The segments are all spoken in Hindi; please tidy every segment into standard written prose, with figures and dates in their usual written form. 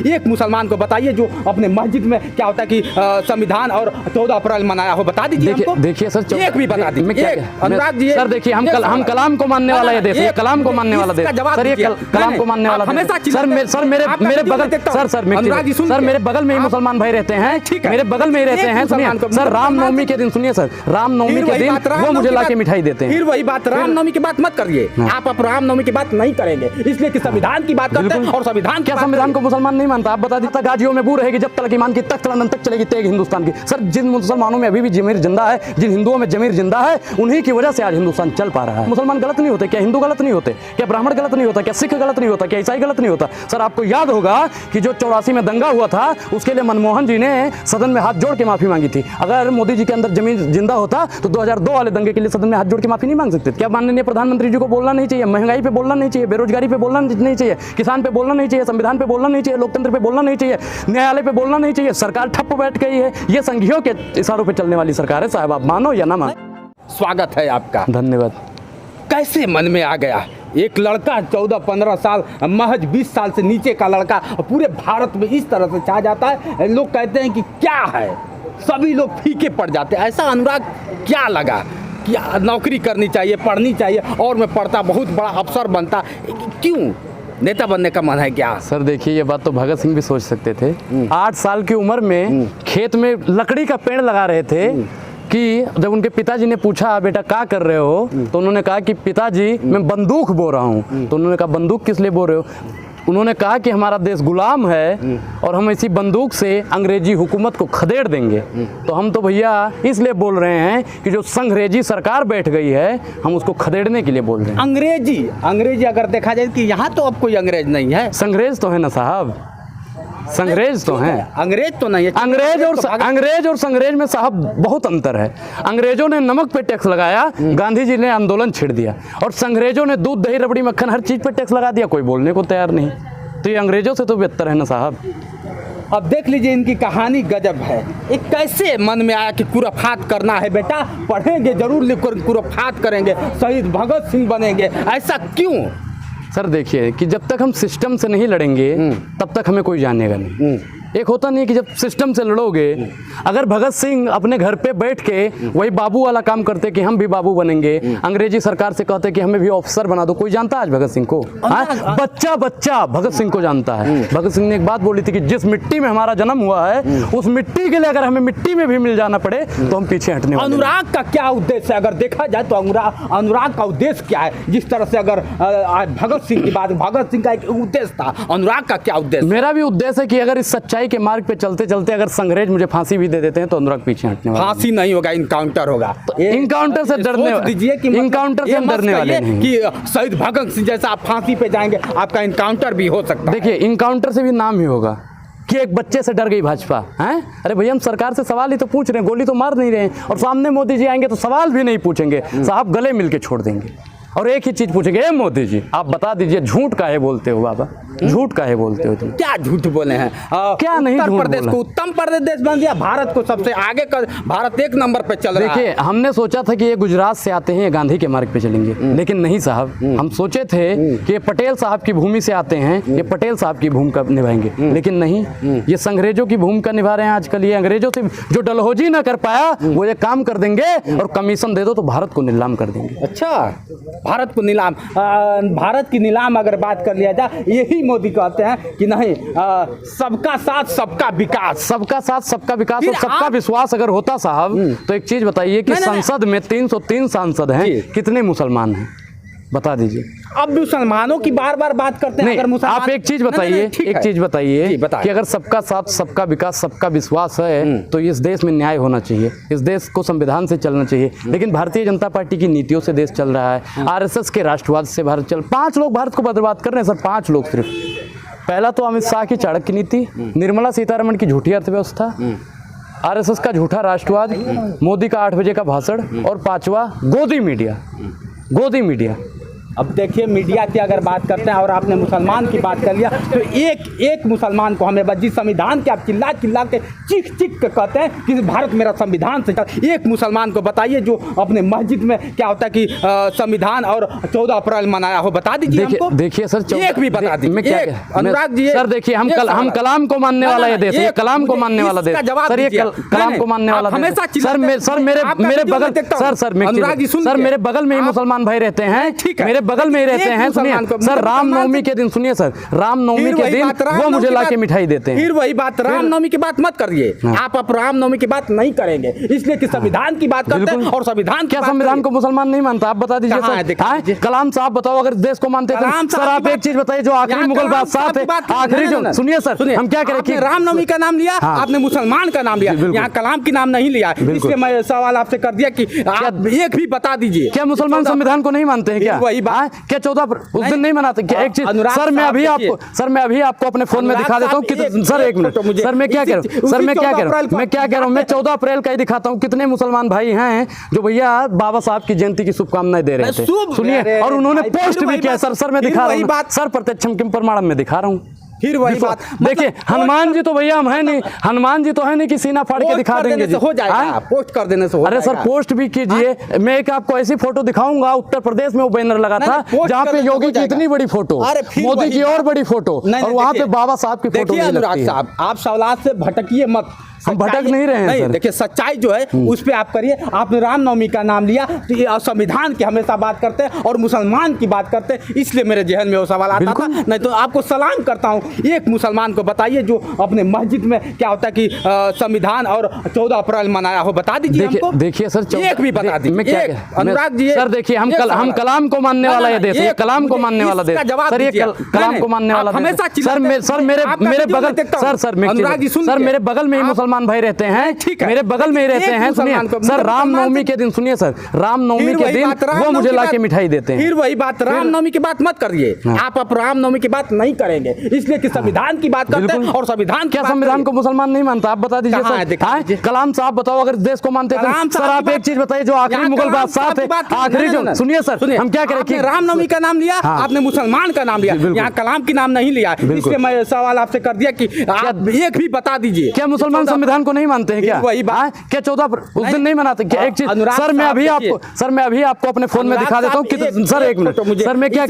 एक मुसलमान को बताइए जो अपने मस्जिद में क्या होता है कि संविधान और 14 अप्रैल मनाया हो, बता दीजिए हमको। देखिए सर, एक भी बता दीजिए। अनुराग जी सर, देखिए हम कलाम को मानने वाला ये देश है, कलाम को मानने वाला देश सर, ये कलाम को मानने वाला सर मेरे बगल सर मेरे बगल में ही मुसलमान भाई रहते हैं, मेरे बगल में ही रहते हैं। सुनिए सर, रामनवमी के दिन, सुनिए सर, रामनवमी के दिन वो मुझे लाके मिठाई देते हैं। फिर वही बात, रामनवमी की बात मत करिए आप, अब रामनवमी की बात नहीं करेंगे इसलिए कि संविधान की बात करते हैं और संविधान क्या संविधान को मुसलमान नहीं मानता? आप बता दीजिए, गाजियों में बू रहेगी जब तक ईमान की तख्त लंदन तक चलेगी तेग हिंदुस्तान की। सर जिन मुसलमानों में अभी भी जमीर जिंदा है, जिन हिंदुओं में जमीर जिंदा है, उन्हीं की वजह से आज हिंदुस्तान चल पा रहा है। मुसलमान गलत नहीं होते क्या? हिंदू गलत नहीं होते क्या? ब्राह्मण गलत नहीं होता क्या? सिख गलत नहीं होता क्या? ईसाई गलत नहीं होता? सर आपको याद होगा कि जो 84 में दंगा हुआ था उसके लिए मनमोहन जी ने सदन में हाथ जोड़ के माफी मांगी थी। अगर मोदी जी के अंदर जमीन जिंदा होता तो 2002 वाले दंगे के लिए सदन में हाथ जोड़ के माफी नहीं मांग सकते? क्या माननीय प्रधानमंत्री जी को बोलना नहीं चाहिए? महंगाई पे बोलना नहीं चाहिए? बेरोजगारी पे बोलना नहीं चाहिए? किसान पे बोलना नहीं चाहिए? संविधान पे बोलना नहीं चाहिए? लोकतंत्र पे बोलना नहीं चाहिए? न्यायालय पे बोलना नहीं चाहिए? सरकार ठप बैठ गई है। ये संघियों के इशारों पे चलने वाली सरकार है साहब, आप मानो या ना मानो। स्वागत है आपका। धन्यवाद। कैसे मन में आ गया एक लड़का 14-15 साल, महज 20 साल से नीचे का लड़का पूरे भारत में इस तरह से छा जाता है? लोग कहते हैं कि क्या है, सभी लोग फीके पड़ जाते हैं। ऐसा अनुराग क्या लगा कि नौकरी करनी चाहिए, पढ़नी चाहिए और मैं पढ़ता, बहुत बड़ा अफसर बनता, क्यों नेता बनने का मन है क्या? सर देखिए, ये बात तो भगत सिंह भी सोच सकते थे। 8 साल की उम्र में खेत में लकड़ी का पेड़ लगा रहे थे कि जब उनके पिताजी ने पूछा बेटा क्या कर रहे हो, तो उन्होंने कहा कि पिताजी मैं बंदूक बो रहा हूँ। तो उन्होंने कहा बंदूक किस लिए बो रहे हो? उन्होंने कहा कि हमारा देश गुलाम है और हम इसी बंदूक से अंग्रेजी हुकूमत को खदेड़ देंगे। तो हम तो भैया इसलिए बोल रहे हैं कि जो संग्रेजी सरकार बैठ गई है हम उसको खदेड़ने के लिए बोल रहे हैं। अंग्रेजी अगर देखा जाए कि यहाँ तो अब कोई अंग्रेज नहीं है। संग्रेज तो है ना साहब, संग्रेज तो हैं, अंग्रेज तो नहीं है। अंग्रेज और संग्रेज में साहब बहुत अंतर है। अंग्रेजों ने नमक पे टैक्स लगाया, गांधी जी ने आंदोलन छेड़ दिया, और संग्रेजों ने दूध दही रबड़ी मक्खन हर चीज पे टैक्स लगा दिया, कोई बोलने को तैयार नहीं। तो ये अंग्रेजों से तो बेहतर है ना साहब। अब देख लीजिए इनकी कहानी गजब है। एक कैसे मन में आया कि कुरफात करना है बेटा, पढ़ेंगे जरूर, कुरफात करेंगे, शहीद भगत सिंह बनेंगे, ऐसा क्यों? सर देखिए कि जब तक हम सिस्टम से नहीं लड़ेंगे तब तक हमें कोई जानेगा नहीं। एक होता नहीं कि जब सिस्टम से लड़ोगे, अगर भगत सिंह अपने घर पे बैठ के वही बाबू वाला काम करते कि हम भी बाबू बनेंगे, अंग्रेजी सरकार से कहते कि हमें भी ऑफिसर बना दो, कोई जानता है आज भगत सिंह को? बच्चा बच्चा भगत सिंह को जानता है। भगत सिंह ने एक बात बोली थी कि जिस मिट्टी में हमारा जन्म हुआ है उस मिट्टी के लिए अगर हमें मिट्टी में भी मिल जाना पड़े तो हम पीछे हटने वाले। अनुराग का क्या उद्देश्य है? अगर देखा जाए तो अनुराग का उद्देश्य क्या है? जिस तरह से अगर भगत सिंह की बात, भगत सिंह का एक उद्देश्य था, अनुराग का क्या उद्देश्य? मेरा भी उद्देश्य है कि अगर इस सच्चाई के मार्ग पे चलते चलते अगर संग्रेज मुझे फांसी भी दे देते हैं तो अनुराग पीछे हटने वाला। फांसी नहीं होगा, इनकाउंटर होगा। तो इनकाउंटर से डरने दीजिए कि इनकाउंटर से डरने वाले नहीं कि शहीद भगत सिंह जैसा आप फांसी पे जाएंगे, आपका इनकाउंटर भी हो सकता है। देखिए इनकाउंटर से भी नाम ही होगा कि एक बच्चे से डर गई भाजपा है। अरे भैया हम सरकार से सवाल ही तो पूछ रहे हैं, गोली तो मार नहीं रहे हैं, और सामने मोदी जी आएंगे तो सवाल भी नहीं पूछेंगे साहब, गले मिल के छोड़ देंगे और एक ही चीज पूछेंगे, ए मोदी जी आप बता दीजिए झूठ काहे बोलते हो बाबा, झूठ काहे बोलते हो तुम? क्या झूठ बोले हैं? क्या नहीं झूठ बोला? प्रदेश को उत्तम प्रदेश बन दिया, भारत को सबसे आगे कर, भारत 1 नंबर पे चल रहा है। देखिए हमने सोचा था कि ये गुजरात से आते हैं, ये गांधी के मार्ग पे चलेंगे, लेकिन नहीं साहब, हम सोचे थे कि ये पटेल साहब की भूमि से आते हैं, ये पटेल साहब की भूमिका निभाएंगे, लेकिन नहीं, ये संग्रेजों की भूमिका निभा रहे हैं आजकल। ये अंग्रेजों से जो डलहौजी ना कर पाया वो ये काम कर देंगे, और कमीशन दे दो तो भारत को नीलाम कर देंगे। अच्छा, भारत को नीलाम, भारत की नीलाम अगर बात कर लिया जाए, यही मोदी कहते हैं कि नहीं, सबका साथ सबका विकास, सबका साथ सबका विकास और सबका विश्वास अगर होता साहब, तो एक चीज बताइए कि संसद में 303 सांसद हैं, कितने मुसलमान हैं बता दीजिए। अब मुसलमानों की बार बार बात करते हैं, अगर मुसलमान, आप एक चीज बताइए, एक चीज बताइए कि अगर सबका साथ सबका विकास सबका विश्वास है तो इस देश में न्याय होना चाहिए, इस देश को संविधान से चलना चाहिए, लेकिन भारतीय जनता पार्टी की नीतियों से देश चल रहा है, आरएसएस के राष्ट्रवाद से भारत चल, 5 लोग भारत को बर्बाद कर रहे हैं सर, 5 लोग सिर्फ। पहला तो अमित शाह की चाणक्य नीति, निर्मला सीतारमण की झूठी अर्थव्यवस्था, आरएसएस का झूठा राष्ट्रवाद, मोदी का 8 बजे का भाषण, और 5वां गोदी मीडिया। गोदी मीडिया अब देखिए, मीडिया की अगर बात करते हैं और आपने मुसलमान की बात कर लिया, तो एक मुसलमान को हमें जिस संविधान के आप चिल्ला चिल्ला के चीख चीख के कहते हैं कि भारत मेरा संविधान से एक मुसलमान को बताइए जो अपने मस्जिद में क्या होता है कि संविधान और 14 अप्रैल मनाया हो, बता दीजिए हमको। देखिए सर, एक भी बता दीजिए। अनुराग जी सर, देखिए हम कलाम को मानने वाला ये देश है, कलाम को मानने वाला देश सर, ये कलाम को मानने वाला हमेशा सर मेरे बगल सर मेरे बगल में ही मुसलमान भाई रहते हैं, मेरे बगल में ही रहते हैं। सुनिए सर, रामनवमी के दिन, सुनिए सर, रामनवमी के दिन वो मुझे लाके मिठाई देते हैं। फिर वही बात, रामनवमी की बात मत करिए आप। अब रामनवमी की बात नहीं करेंगे, इसलिए कि संविधान की बात करते हैं और संविधान क्या संविधान को मुसलमान नहीं मानता? आप बता दीजिए सर। कलाम साहब बताओ, अगर देश को मानते थे सर, आप एक चीज बताइए, जो आखिरी मुगल बादशाह थे, आखिरी जो, सुनिए सर, हम क्या करें, रामनवमी का नाम लिया आपने, मुसलमान का नाम लिया, यहाँ कलाम की नाम नहीं लिया, इसलिए मैं सवाल आपसे कर दिया कि आप एक भी बता दीजिए। क्या मुसलमान संविधान को नहीं मानते हैं? क्या वही बात, क्या 14 उस दिन नहीं मनाते? क्या एक चीज सर, मैं अभी आपको अपने फोन में दिखा देता हूँ। सर एक मिनट सर, मैं क्या कह रहा हूँ, मैं 14 अप्रैल का ही दिखाता हूँ। कितने मुसलमान भाई हैं जो भैया बाबा साहब की जयंती की शुभकामनाएं दे रहे थे, सुनिए, और उन्होंने पोस्ट भी किया। सर मैं दिखा रहा हूँ सर, प्रत्यक्षम किम प्रमाणम में दिखा रहा हूँ। फिर वही बात, देखिए हनुमान जी तो भैया हम है नहीं, हनुमान जी तो है नहीं कि सीना फाड़ के दिखा देंगे जी, हो जाएगा, पोस्ट कर देने से हो अरे सर पोस्ट भी कीजिए। मैं एक आपको ऐसी फोटो दिखाऊंगा, उत्तर प्रदेश में वो बैनर लगा था जहाँ पे योगी की इतनी बड़ी फोटो, मोदी की और बड़ी फोटो, और वहाँ पे बाबा साहब की फोटो नहीं लगती है। साहब, आप सवाल से भटकिए मत, हम भटक नहीं रहे हैं सर। देखिए सच्चाई जो है उस पे आप करिए। आपने रामनवमी का नाम लिया तो ये संविधान की हमेशा बात करते हैं और मुसलमान की बात करते हैं, इसलिए मेरे जहन में वो सवाल आता था। नहीं तो आपको सलाम करता हूँ, एक मुसलमान को बताइए जो अपने मस्जिद में क्या होता है कि संविधान और 14 अप्रैल मनाया हो, बता दीजिए हमको। देखिए सर, एक भी बता दीजिए। अनुराग जी सर, देखिए हम कलाम को मानने वाला ये देश है, कलाम को मानने वाला देश सर, ये कलाम को मानने वाला हमेशा सर मेरे बगल सर मेरे बगल में ही मुसलमान भाई रहते हैं, मेरे बगल में ही रहते हैं। सुनिए सर, रामनवमी के दिन, सुनिए सर, रामनवमी के दिन वो मुझे लाके मिठाई देते हैं। फिर वही बात, रामनवमी की बात मत करिए आप। अब रामनवमी की बात नहीं करेंगे, इसलिए कि संविधान की बात करते हैं और संविधान, क्या संविधान को मुसलमान नहीं मानता? आप बता दीजिए सर। कलाम साहब बताओ, अगर देश को मानते थे सर, आप एक चीज बताइए, जो आखिरी मुगल बादशाह थे, आखिरी जो, सुनिए सर, हम क्या करें, रामनवमी का नाम लिया आपने, मुसलमान का नाम लिया, यहाँ कलाम की नाम नहीं लिया, इसलिए मैं सवाल आपसे कर दिया कि आप एक भी बता दीजिए। क्या मुसलमान संविधान को नहीं मानते हैं? क्या क्या 14 उस दिन नहीं मनाते? क्या एक चीज सर, मैं अभी आपको अपने फोन में दिखा देता हूँ। सर एक मिनट सर, मैं क्या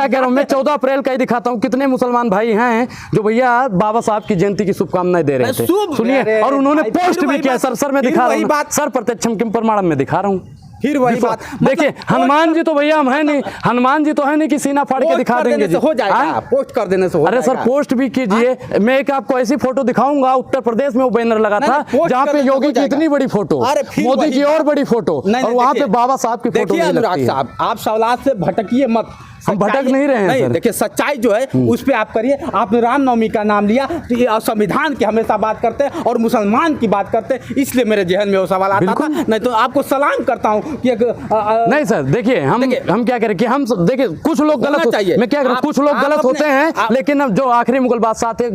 कह रहा हूँ, मैं 14 अप्रैल का ही दिखाता हूँ। कितने मुसलमान भाई हैं जो भैया बाबा साहब की जयंती की शुभकामनाएं दे रहे थे, सुनिए, और उन्होंने पोस्ट भी किया। सर मैं दिखा रहा हूँ सर, प्रत्यक्षम किम प्रमाणम में दिखा रहा हूँ। फिर वही बात, देखिए हनुमान जी तो भैया हम है नहीं, हनुमान जी तो है नहीं कि सीना फाड़ के दिखा देंगे जी, हो जाएगा, पोस्ट कर देने से हो अरे सर पोस्ट भी कीजिए। मैं एक आपको ऐसी फोटो दिखाऊंगा, उत्तर प्रदेश में वो बैनर लगा था जहाँ पे योगी की इतनी बड़ी फोटो, मोदी की और बड़ी फोटो, और वहाँ पे बाबा साहब की फोटो नहीं लगती है। साहब, आप सवाल से भटकिए मत, हम भटक नहीं रहे हैं सर। देखिए सच्चाई जो है उस पे आप करिए। आपने रामनवमी का नाम लिया तो ये संविधान की हमेशा बात करते हैं और मुसलमान की बात करते हैं, इसलिए मेरे जहन में वो सवाल आता था। नहीं तो आपको सलाम करता हूँ कि नहीं सर, देखिए हम क्या करें कि हम देखिए कुछ लोग गलत, मैं क्या करूँ, कुछ लोग गलत होते हैं, लेकिन जो आखिरी मुगल बादशाह थे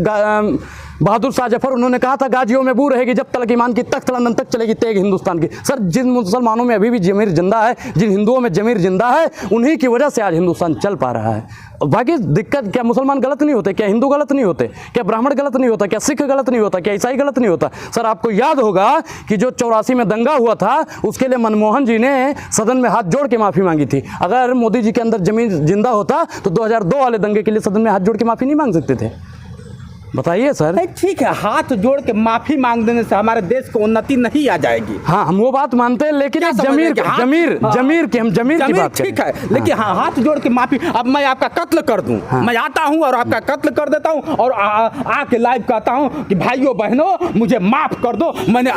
बहादुर शाह जफर, उन्होंने कहा था गाजियों में बू रहेगी जब तक ईमान की तख्त लंदन तक चलेगी तेग हिंदुस्तान की। सर जिन मुसलमानों में अभी भी जमीर जिंदा है, जिन हिंदुओं में जमीर जिंदा है, उन्हीं की वजह से आज हिंदुस्तान चल पा रहा है। बाकी दिक्कत क्या मुसलमान गलत नहीं होते? क्या हिंदू गलत नहीं होते? क्या ब्राह्मण गलत नहीं होता? क्या सिख गलत नहीं होता? क्या ईसाई गलत नहीं होता? सर आपको याद होगा कि जो 84 में दंगा हुआ था, उसके लिए मनमोहन जी ने सदन में हाथ जोड़ के माफ़ी मांगी थी। अगर मोदी जी के अंदर जमीन जिंदा होता तो 2002 वाले दंगे के लिए सदन में हाथ जोड़ के माफ़ी नहीं मांग सकते थे? बताइए सर। ठीक है, हाथ जोड़ के माफी मांग देने से हमारे देश को उन्नति नहीं आ जाएगी। हाँ हम वो बात मानते हैं, लेकिन जमीर की हम जमीर की बात ठीक है, लेकिन हाँ हाथ जोड़ के माफी। अब मैं आपका कत्ल कर दूं, मैं आता हूं और आपका कत्ल कर देता हूं और आके लाइव कहता हूं कि भाइयों बहनों मुझे माफ कर दो, मैंने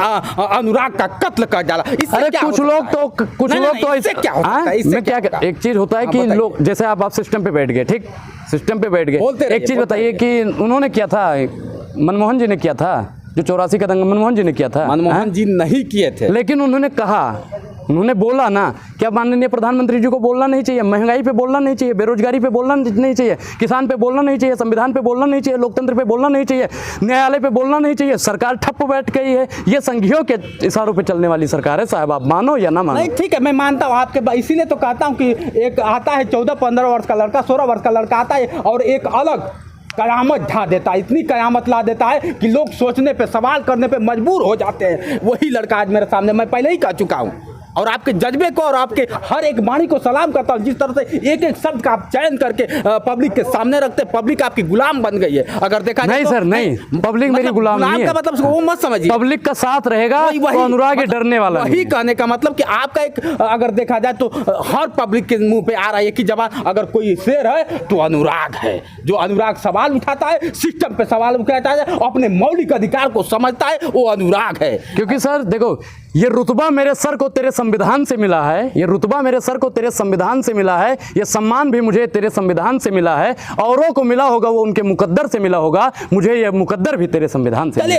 अनुराग का कत्ल कर डाला। अरे कुछ लोग तो इससे क्या होता है? मैं क्या, एक चीज होता है कि लोग, जैसे आप सिस्टम पे बैठ गए, ठीक, सिस्टम पे बैठ गए। एक चीज बताइए कि उन्होंने किया था, मनमोहन जी ने किया था, जो 84 का दंगा मनमोहन जी ने किया था। मनमोहन जी नहीं किए थे, लेकिन उन्होंने कहा उन्होंने बोला ना, क्या माननीय प्रधानमंत्री जी को बोलना नहीं चाहिए? महंगाई पे बोलना नहीं चाहिए, बेरोजगारी पे बोलना नहीं चाहिए, किसान पे बोलना नहीं चाहिए, संविधान पे बोलना नहीं चाहिए, लोकतंत्र पे बोलना नहीं चाहिए, न्यायालय पे बोलना नहीं चाहिए? सरकार ठप बैठ गई है। ये संघियों के इशारों पे चलने वाली सरकार है साहब, आप मानो या ना मानो। नहीं ठीक है, मैं मानता हूँ आपके, इसीलिए तो कहता हूँ कि एक आता है 14-15 वर्ष का लड़का, 16 वर्ष का लड़का आता है और एक अलग कयामत ढा देता है, इतनी कयामत ला देता है कि लोग सोचने पे, सवाल करने पे मजबूर हो जाते हैं। वही लड़का आज मेरे सामने, मैं पहले ही कह चुका हूँ, और आपके जज्बे को और आपके हर एक वाणी को सलाम करता हूँ। जिस तरह से एक एक शब्द का आप चयन करके पब्लिक के सामने रखते, पब्लिक आपकी गुलाम बन गई है। अगर देखा जाए नहीं तो, सर, नहीं, पब्लिक मेरी गुलाम नहीं है। का मतलब वो मत समझिए, पब्लिक का साथ रहेगा तो अनुराग डरने वाला वही कहने का मतलब कि आपका एक, अगर देखा जाए तो हर पब्लिक के मुंह पे आ रहा है कि जवाब, अगर कोई शेर है तो अनुराग है, जो अनुराग सवाल उठाता है, सिस्टम पे सवाल उठाता है, अपने मौलिक अधिकार को समझता है, वो अनुराग है। क्योंकि सर देखो, ये रुतबा मेरे सर को तेरे संविधान से मिला है, ये रुतबा मेरे सर को तेरे संविधान से मिला है, ये सम्मान भी मुझे तेरे संविधान से मिला है। औरों को मिला होगा वो उनके मुकद्दर से मिला होगा, मुझे ये मुकद्दर भी तेरे संविधान से मिला है।